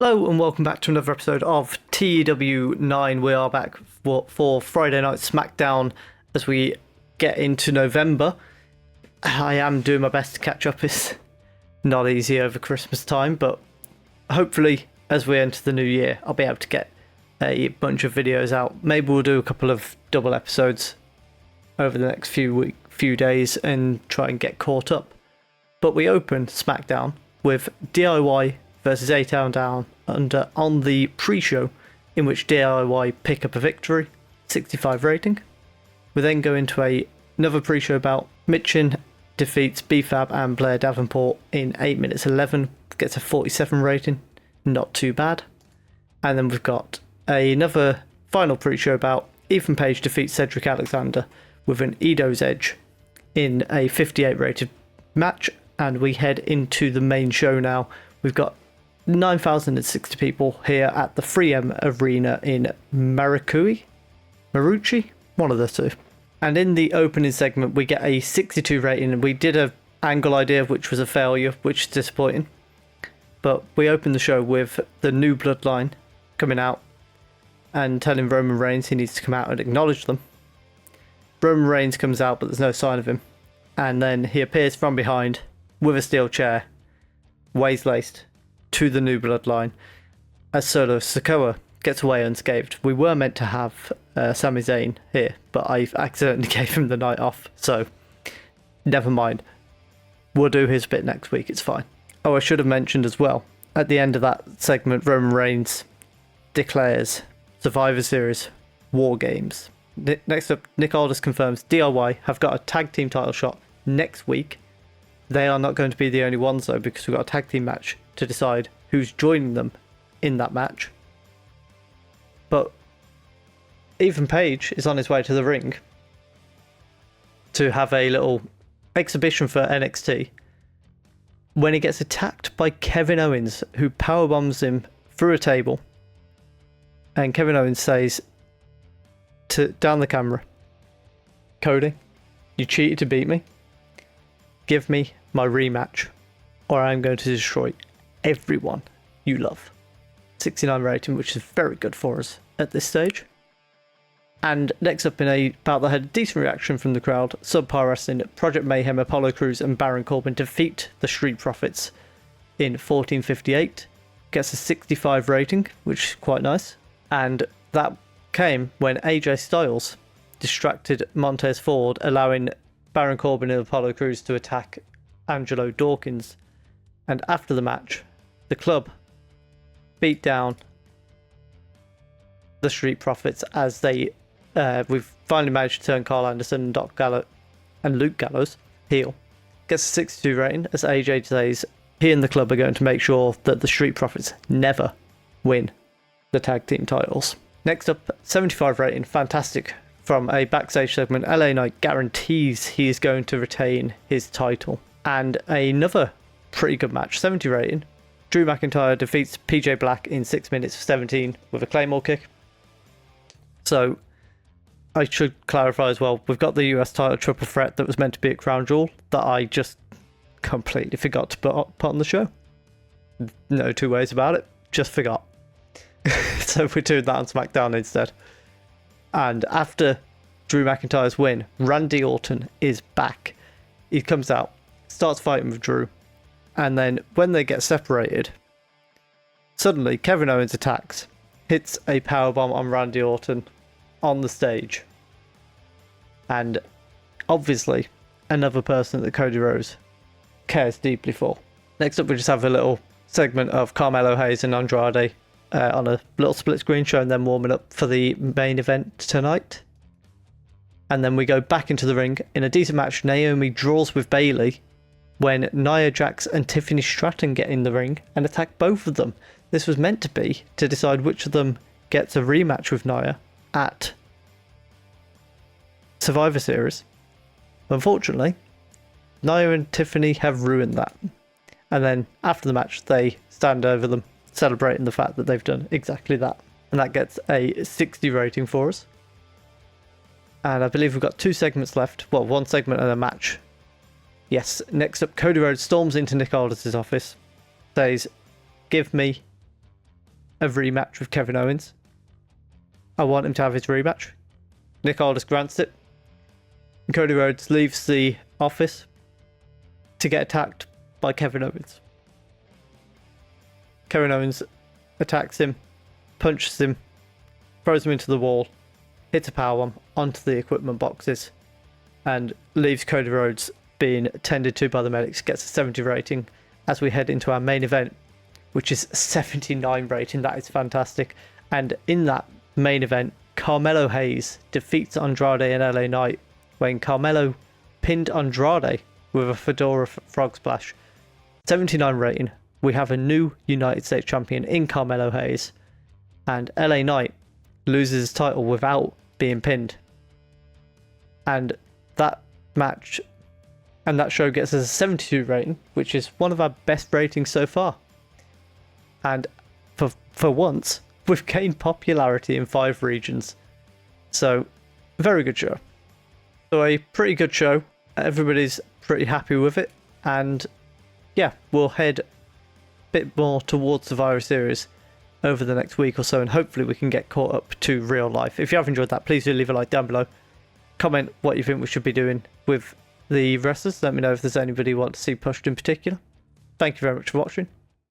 Hello and welcome back to another episode of TEW IX. We are back for Friday Night SmackDown as we get into November. I am doing my best to catch up. It's not easy over Christmas time, but hopefully as we enter the new year I'll be able to get a bunch of videos out. Maybe we'll do a couple of double episodes over the next few days and try and get caught up. But we open SmackDown with DIY versus A-Town Down on the pre-show, in which DIY pick up a victory, 65 rating. We then go into another pre-show bout. Mitchin defeats B-Fab and Blair Davenport in 8 minutes 11, gets a 47 rating, not too bad. And then we've got another final pre-show bout. Ethan Page defeats Cedric Alexander with an Edo's Edge in a 58 rated match, and we head into the main show now. We've got 9,060 people here at the 3M Arena in Maruchi, one of the two. And in the opening segment, we get a 62 rating. We did a angle idea, which was a failure, which is disappointing. But we opened the show with the New Bloodline coming out and telling Roman Reigns he needs to come out and acknowledge them. Roman Reigns comes out, but there's no sign of him. And then he appears from behind with a steel chair, waist laced, to the New Bloodline, as Solo Sikoa gets away unscathed. We were meant to have Sami Zayn here, but I accidentally gave him the night off, so never mind. We'll do his bit next week, it's fine. Oh, I should have mentioned as well, at the end of that segment, Roman Reigns declares Survivor Series War Games. Next up, Nick Aldis confirms DIY have got a tag team title shot next week. They are not going to be the only ones though, because we've got a tag team match to decide who's joining them in that match. But Ethan Page is on his way to the ring to have a little exhibition for NXT when he gets attacked by Kevin Owens, who powerbombs him through a table. And Kevin Owens says down the camera, "Cody, you cheated to beat me. Give me my rematch, or I'm going to destroy everyone you love." 69 rating, which is very good for us at this stage. And next up in a bout that had a decent reaction from the crowd, Subpar Wrestling, Project Mayhem, Apollo Crews and Baron Corbin defeat the Street Profits in 14:58. Gets a 65 rating, which is quite nice. And that came when AJ Styles distracted Montez Ford, allowing Baron Corbin and Apollo Crews to attack Angelo Dawkins. And after the match, the club beat down the Street Profits as we've finally managed to turn Carl Anderson and Luke Gallows heel. Gets a 62 rating as AJ says he and the club are going to make sure that the Street Profits never win the tag team titles. Next up, 75 rating, fantastic. From a backstage segment, LA Knight guarantees he is going to retain his title. And another pretty good match, 70 rating. Drew McIntyre defeats PJ Black in 6 minutes 17 with a Claymore kick. So I should clarify as well, we've got the US title triple threat that was meant to be at Crown Jewel that I just completely forgot to put on the show. No two ways about it, just forgot. So we're doing that on SmackDown instead. And after Drew McIntyre's win, Randy Orton is back. He comes out, starts fighting with Drew, and then when they get separated, suddenly Kevin Owens attacks, hits a powerbomb on Randy Orton on the stage. And obviously, another person that Cody Rhodes cares deeply for. Next up, we just have a little segment of Carmelo Hayes and Andrade on a little split screen showing them warming up for the main event tonight. And then we go back into the ring in a decent match. Naomi draws with Bayley when Nia Jax and Tiffany Stratton get in the ring and attack both of them. This was meant to be to decide which of them gets a rematch with Nia at Survivor Series. Unfortunately, Nia and Tiffany have ruined that. And then after the match, they stand over them, celebrating the fact that they've done exactly that. And that gets a 60 rating for us. And I believe we've got 2 segments left. Well, 1 segment and a match. Yes, next up, Cody Rhodes storms into Nick Aldis' office, says, "Give me a rematch with Kevin Owens. I want him to have his rematch. Nick Aldis grants it. Cody Rhodes leaves the office to get attacked by Kevin Owens. Kevin Owens attacks him, punches him, throws him into the wall, hits a powerbomb onto the equipment boxes, and leaves Cody Rhodes being tended to by the medics. Gets a 70 rating as we head into our main event, which is a 79 rating. That is fantastic. And in that main event, Carmelo Hayes defeats Andrade and LA Knight when Carmelo pinned Andrade with a Fedora Frog Splash. 79 rating. We have a new United States champion in Carmelo Hayes, and LA Knight loses his title without being pinned. And that match and that show gets us a 72 rating, which is one of our best ratings so far. And for once, we've gained popularity in 5 regions. So, very good show. So a pretty good show. Everybody's pretty happy with it. And yeah, we'll head a bit more towards Survivor Series over the next week or so, and hopefully we can get caught up to real life. If you have enjoyed that, please do leave a like down below. Comment what you think we should be doing with the wrestlers. Let me know if there's anybody you want to see pushed in particular. Thank you very much for watching.